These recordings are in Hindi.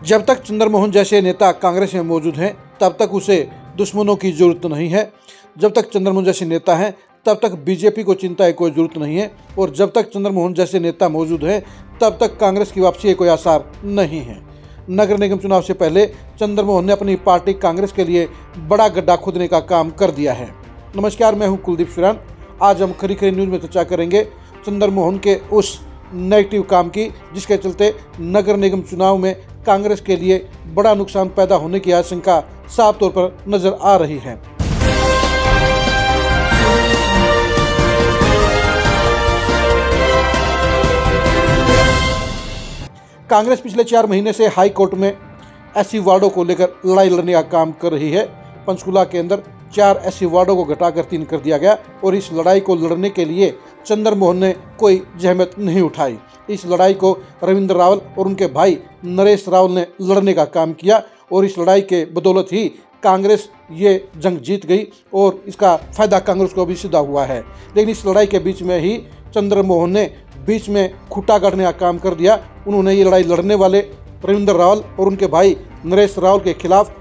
जब तक चंद्रमोहन जैसे नेता कांग्रेस में मौजूद हैं तब तक उसे दुश्मनों की जरूरत नहीं है। जब तक चंद्रमोहन जैसे नेता हैं तब तक बीजेपी को चिंता की कोई जरूरत नहीं है। और जब तक चंद्रमोहन जैसे नेता मौजूद हैं तब तक कांग्रेस की वापसी के कोई आसार नहीं है। नगर निगम चुनाव से पहले चंद्रमोहन ने अपनी पार्टी कांग्रेस के लिए बड़ा गड्ढा खोदने का काम कर दिया है। नमस्कार, मैं हूं कुलदीप सुरान। आज हम खरी खरी न्यूज़ में चर्चा करेंगे चंद्रमोहन के उस नेगेटिव काम की जिसके चलते नगर निगम चुनाव में कांग्रेस के लिए बड़ा नुकसान पैदा होने की आशंका साफ तौर पर नजर आ रही है। कांग्रेस पिछले 4 महीने से हाई कोर्ट में एससी वार्डों को लेकर लड़ाई लड़ने का काम कर रही है। पंचकुला के अंदर 4 एससी वार्डों को घटाकर 3 कर दिया गया और इस लड़ाई को लड़ने के लिए चंद्रमोहन ने कोई जहमत नहीं उठाई। इस लड़ाई को रविंद्र रावल और उनके भाई नरेश रावल ने लड़ने का काम किया और इस लड़ाई के बदौलत ही कांग्रेस ये जंग जीत गई और इसका फायदा कांग्रेस को भी सीधा हुआ है। लेकिन इस लड़ाई के बीच में ही चंद्रमोहन ने बीच में खूंटा गाड़ने का काम कर दिया। उन्होंने ये लड़ाई लड़ने वाले रविंद्र रावल और उनके भाई नरेश रावल के खिलाफ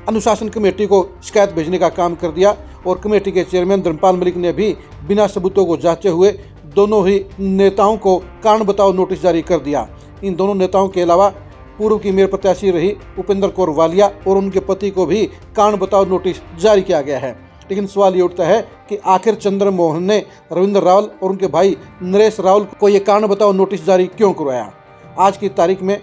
अनुशासन कमेटी को शिकायत भेजने का काम कर दिया और कमेटी के चेयरमैन धर्मपाल मलिक ने भी बिना सबूतों को जांचे हुए दोनों ही नेताओं को कारण बताओ नोटिस जारी कर दिया। इन दोनों नेताओं के अलावा पूर्व की मेयर प्रत्याशी रही उपेंद्र कौर वालिया और उनके पति को भी कारण बताओ नोटिस जारी किया गया है। लेकिन सवाल ये उठता है कि आखिर चंद्रमोहन ने रविंद्र रावल और उनके भाई नरेश रावल को ये कारण बताओ नोटिस जारी क्यों करवाया। आज की तारीख में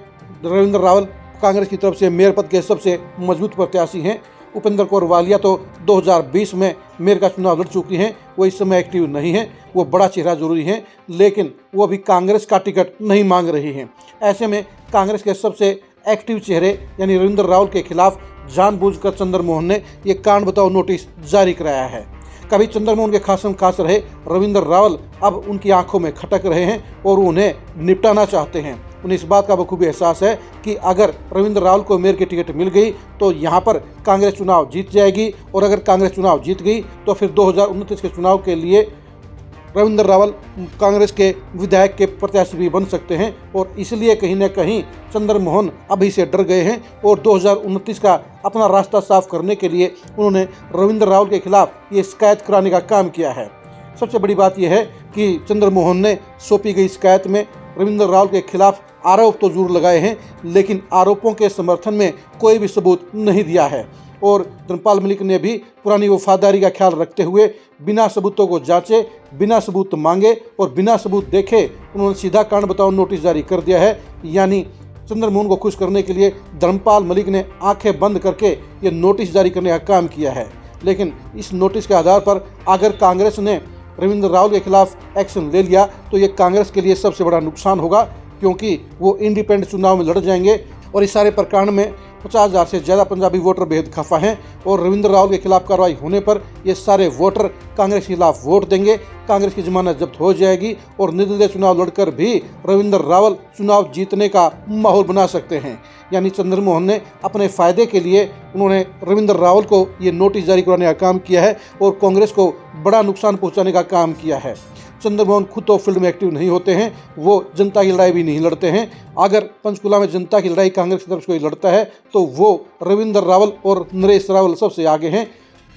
रविंद्र रावल कांग्रेस की तरफ से मेयर पद के सबसे मजबूत प्रत्याशी हैं। उपेंद्र कौर वालिया तो 2020 में मेयर का चुनाव लड़ चुकी हैं। वो इस समय एक्टिव नहीं है। वो बड़ा चेहरा जरूरी है लेकिन वो अभी कांग्रेस का टिकट नहीं मांग रही हैं। ऐसे में कांग्रेस के सबसे एक्टिव चेहरे यानी रविंद्र रावल के खिलाफ जानबूझकर चंद्रमोहन ने ये कारण बताओ नोटिस जारी कराया है। कभी चंद्रमोहन के खासम खास रहे रविंद्र रावल अब उनकी आंखों में खटक रहे हैं और उन्हें निपटाना चाहते हैं। उन्हें इस बात का बखूबी एहसास है कि अगर रविंद्र रावल को मेयर की टिकट मिल गई तो यहाँ पर कांग्रेस चुनाव जीत जाएगी और अगर कांग्रेस चुनाव जीत गई तो फिर 2029 के चुनाव के लिए रविंद्र रावल कांग्रेस के विधायक के प्रत्याशी भी बन सकते हैं। और इसलिए कहीं ना कहीं चंद्रमोहन अभी से डर गए हैं और 2029 का अपना रास्ता साफ करने के लिए उन्होंने रविंद्र रावल के खिलाफ ये शिकायत कराने का काम किया है। सबसे बड़ी बात यह है कि चंद्रमोहन ने सौंपी गई शिकायत में रविंद्र रावल के खिलाफ आरोप तो जरूर लगाए हैं लेकिन आरोपों के समर्थन में कोई भी सबूत नहीं दिया है। और धर्मपाल मलिक ने भी पुरानी वफादारी का ख्याल रखते हुए बिना सबूतों को जांचे, बिना सबूत मांगे और बिना सबूत देखे उन्होंने सीधा कारण बताओ नोटिस जारी कर दिया है। यानी चंद्रमोहन को खुश करने के लिए धर्मपाल मलिक ने आंखें बंद करके ये नोटिस जारी करने का काम किया है। लेकिन इस नोटिस के आधार पर अगर कांग्रेस ने रविंद्र रावल के खिलाफ एक्शन ले लिया तो ये कांग्रेस के लिए सबसे बड़ा नुकसान होगा क्योंकि वो इंडिपेंडेंट चुनाव में लड़ जाएंगे और इस सारे प्रकरण में 50,000 से ज़्यादा पंजाबी वोटर बेहद खफा हैं और रविंद्र रावल के खिलाफ कार्रवाई होने पर ये सारे वोटर कांग्रेस के खिलाफ वोट देंगे। कांग्रेस की जमानत जब्त हो जाएगी और निर्दलीय चुनाव लड़कर भी रविंद्र रावल चुनाव जीतने का माहौल बना सकते हैं। यानी चंद्रमोहन ने अपने फायदे के लिए उन्होंने रविंद्र रावल को ये नोटिस जारी कराने का काम किया है और कांग्रेस को बड़ा नुकसान पहुँचाने का काम किया है। चंद्रमोहन खुद तो फील्ड में एक्टिव नहीं होते हैं, वो जनता की लड़ाई भी नहीं लड़ते हैं। अगर पंचकुला में जनता की लड़ाई कांग्रेस की तरफ से कोई लड़ता है तो वो रविंद्र रावल और नरेश रावल सबसे आगे हैं।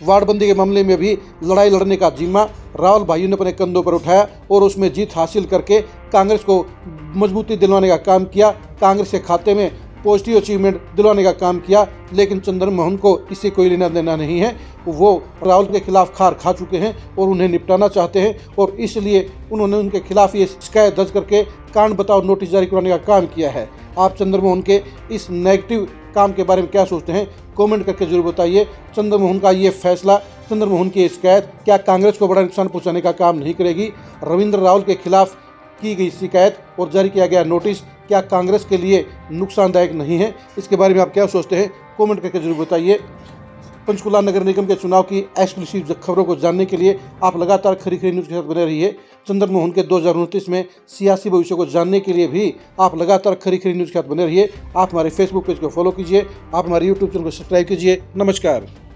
वार्डबंदी के मामले में भी लड़ाई लड़ने का जिम्मा रावल भाइयों ने अपने कंधों पर उठाया और उसमें जीत हासिल करके कांग्रेस को मजबूती दिलवाने का काम किया, कांग्रेस के खाते में पॉजिटिव अचीवमेंट दिलवाने का काम किया। लेकिन चंद्रमोहन को इससे कोई लेना देना नहीं है। वो रावल के खिलाफ खार खा चुके हैं और उन्हें निपटाना चाहते हैं और इसलिए उन्होंने उनके खिलाफ ये शिकायत दर्ज करके कारण बताओ नोटिस जारी कराने का काम किया है। आप चंद्रमोहन के इस नेगेटिव काम के बारे में क्या सोचते हैं कमेंट करके जरूर बताइए। चंद्रमोहन का ये फैसला, चंद्रमोहन की शिकायत क्या कांग्रेस को बड़ा नुकसान पहुँचाने का काम नहीं करेगी? रविंद्र रावल के खिलाफ की गई शिकायत और जारी किया गया नोटिस क्या कांग्रेस के लिए नुकसानदायक नहीं है? इसके बारे में आप क्या सोचते हैं कमेंट करके जरूर बताइए। पंचकुला नगर निगम के चुनाव की एक्सक्लूसिव खबरों को जानने के लिए आप लगातार खरी खरी न्यूज़ के साथ बने रहिए। चंद्रमोहन के 2029 में सियासी भविष्य को जानने के लिए भी आप लगातार खरी खरी न्यूज़ के साथ बने रहिए। आप हमारे फेसबुक पेज को फॉलो कीजिए, आप हमारे यूट्यूब चैनल को सब्सक्राइब कीजिए। नमस्कार।